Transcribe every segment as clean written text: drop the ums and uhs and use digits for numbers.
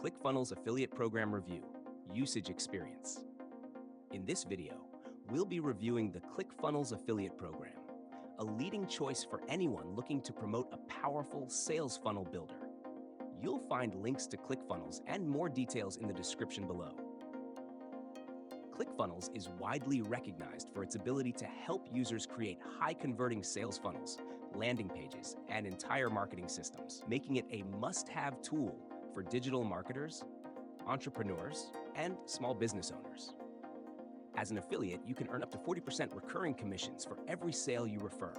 ClickFunnels Affiliate Program Review, Usage Experience. In this video, we'll be reviewing the ClickFunnels Affiliate Program, a leading choice for anyone looking to promote a powerful sales funnel builder. You'll find links to ClickFunnels and more details in the description below. ClickFunnels is widely recognized for its ability to help users create high-converting sales funnels, landing pages, and entire marketing systems, making it a must-have tool for digital marketers, entrepreneurs, and small business owners. As an affiliate, you can earn up to 40% recurring commissions for every sale you refer,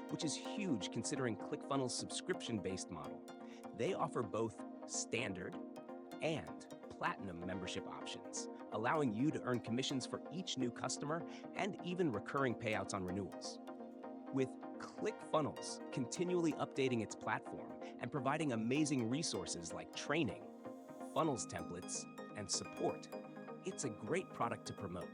which is huge considering ClickFunnels' subscription-based model. They offer both standard and platinum membership options, allowing you to earn commissions for each new customer and even recurring payouts on renewals. With ClickFunnels continually updating its platform and providing amazing resources like training, funnels templates, and support, it's a great product to promote.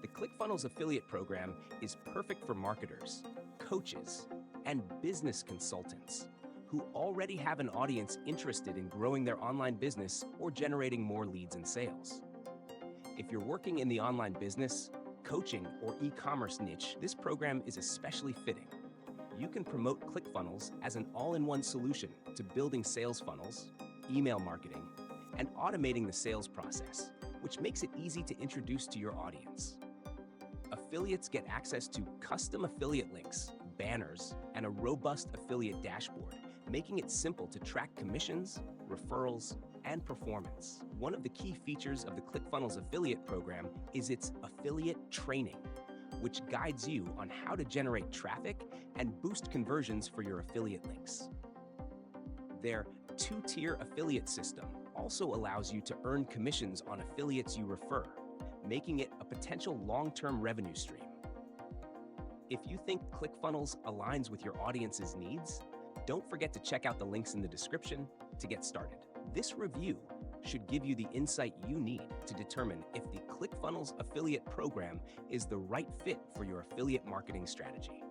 The ClickFunnels affiliate program is perfect for marketers, coaches, and business consultants who already have an audience interested in growing their online business or generating more leads and sales. If you're working in the online business, coaching, or e-commerce niche, this program is especially fitting. You can promote ClickFunnels as an all-in-one solution to building sales funnels, email marketing, and automating the sales process, which makes it easy to introduce to your audience. Affiliates get access to custom affiliate links, banners, and a robust affiliate dashboard, making it simple to track commissions, referrals, and performance. One of the key features of the ClickFunnels affiliate program is its affiliate training, which guides you on how to generate traffic and boost conversions for your affiliate links. Their two-tier affiliate system also allows you to earn commissions on affiliates you refer, making it a potential long-term revenue stream. If you think ClickFunnels aligns with your audience's needs, don't forget to check out the links in the description to get started. This review should give you the insight you need to determine if the ClickFunnels affiliate program is the right fit for your affiliate marketing strategy.